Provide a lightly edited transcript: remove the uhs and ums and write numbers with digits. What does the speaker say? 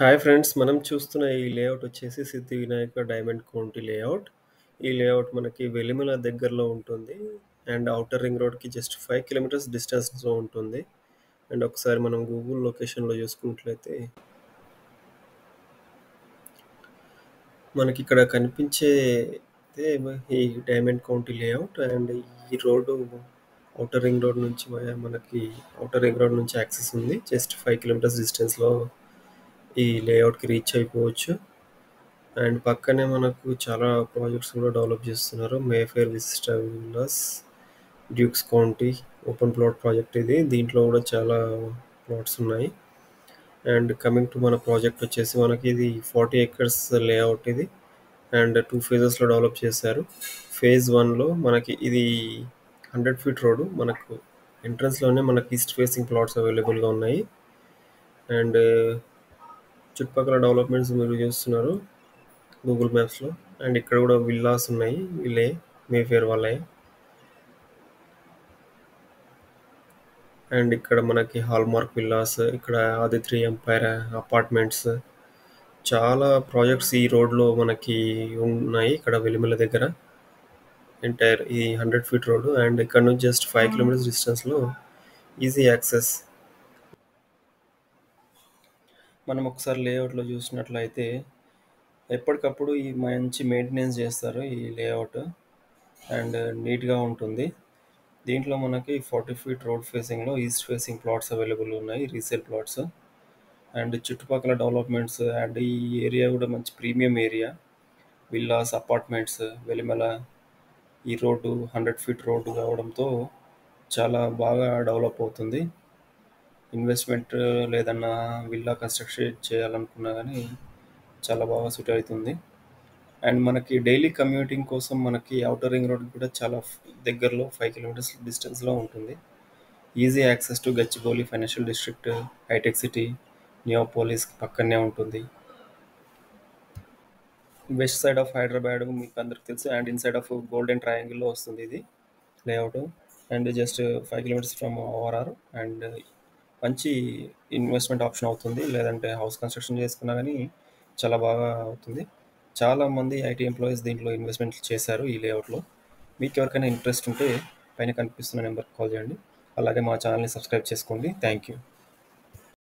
Hi friends, మనం చూస్తున్న ఈ లేఅవుట్ వచ్చేసి సిద్ధి వినాయక డైమండ్ కౌంటీ లేఅవుట్. ఈ లేఅవుట్ మనకి వెలిమల దగ్గరలో ఉంటుంది. అండ్ ఔటర్ రింగ్ రోడ్కి జస్ట్ 5 కిలోమీటర్స్ డిస్టెన్స్లో ఉంటుంది. అండ్ ఒకసారి మనం గూగుల్ లొకేషన్లో చూసుకున్నట్లయితే మనకి ఇక్కడ కనిపించే ఈ డైమండ్ కౌంటీ లేఅవుట్. అండ్ ఈ రోడ్డు ఔటర్ రింగ్ రోడ్ నుంచి మనకి ఔటర్ రింగ్ రోడ్ నుంచి యాక్సెస్ ఉంది. జస్ట్ 5 కిలోమీటర్స్ డిస్టెన్స్లో ఈ లేఅవుట్కి రీచ్ అయిపోవచ్చు. అండ్ పక్కనే మనకు చాలా ప్రాజెక్ట్స్ కూడా డెవలప్ చేస్తున్నారు. Mayfair vista villas, Dukes county open plot project ఇది. దీంట్లో కూడా చాలా ప్లాట్స్ ఉన్నాయి. అండ్ కమింగ్ టు మన ప్రాజెక్ట్ వచ్చేసి మనకి ఇది 40 acres లేఅవుట్ ఇది. అండ్ 2 phases డెవలప్ చేశారు. ఫేజ్ 1లో మనకి ఇది 100 feet రోడ్డు. మనకు ఎంట్రన్స్లోనే మనకి ఈస్ట్ ఫేసింగ్ ప్లాట్స్ అవైలబుల్గా ఉన్నాయి. అండ్ చుట్టుపక్కల డెవలప్మెంట్స్ మీరు చూస్తున్నారు గూగుల్ మ్యాప్స్లో. అండ్ ఇక్కడ కూడా విల్లాస్ ఉన్నాయి, వీళ్ళే మేఫేర్ వాళ్ళే. అండ్ ఇక్కడ మనకి హాల్మార్క్ విల్లాస్, ఇక్కడ ఆదిత్రి ఎంపైర్ అపార్ట్మెంట్స్, చాలా ప్రాజెక్ట్స్ ఈ రోడ్లో మనకి ఉన్నాయి. ఇక్కడ వెలిమల దగ్గర ఎంటైర్ ఈ 100 feet రోడ్డు. అండ్ ఇక్కడ నుంచి జస్ట్ 5 kilometers డిస్టెన్స్లో ఈజీ యాక్సెస్. మనం ఒకసారి లేఅవుట్లో చూసినట్లయితే ఎప్పటికప్పుడు ఈ మంచి మెయింటెనెన్స్ చేస్తారు ఈ లేఅవుట్. అండ్ నీట్గా ఉంటుంది. దీంట్లో మనకి 40 feet రోడ్ ఫేసింగ్లో ఈస్ట్ ఫేసింగ్ ప్లాట్స్ అవైలబుల్ ఉన్నాయి, రీసేల్ ప్లాట్స్. అండ్ చుట్టుపక్కల డెవలప్మెంట్స్. అండ్ ఈ ఏరియా కూడా మంచి premium area, villas, apartments, Velimala. ఈ రోడ్డు 100 feet రోడ్డు కావడంతో చాలా బాగా డెవలప్ అవుతుంది. ఇన్వెస్ట్మెంట్ లేదన్నా విల్లా కన్స్ట్రక్షన్ చేయాలనుకున్నా కానీ చాలా బాగా సూట్ అవుతుంది. అండ్ మనకి డైలీ కమ్యూటింగ్ కోసం మనకి ఔటర్ రింగ్ రోడ్ కూడా చాలా దగ్గరలో 5 kilometers డిస్టెన్స్లో ఉంటుంది. Easy access to Gachibowli financial district, హైటెక్ సిటీ, నియోపోలిస్ పక్కనే ఉంటుంది. వెస్ట్ సైడ్ ఆఫ్ హైదరాబాద్ మీకు అందరికి తెలుసు. అండ్ ఇన్సైడ్ ఆఫ్ గోల్డెన్ ట్రయాంగిల్లో వస్తుంది ఇది layout. And just 5 kilometers from ORR. And మంచి ఇన్వెస్ట్మెంట్ ఆప్షన్ అవుతుంది. లేదంటే హౌస్ కన్స్ట్రక్షన్ చేసుకున్నా కానీ చాలా బాగా అవుతుంది. చాలామంది ఐటీ ఎంప్లాయీస్ దీంట్లో ఇన్వెస్ట్మెంట్ చేశారు ఈ లేఅవుట్లో. మీకు ఎవరికైనా ఇంట్రెస్ట్ ఉంటే పైన కనిపిస్తున్న నెంబర్కి కాల్ చేయండి. అలాగే మా ఛానల్ని సబ్స్క్రైబ్ చేసుకోండి. Thank you.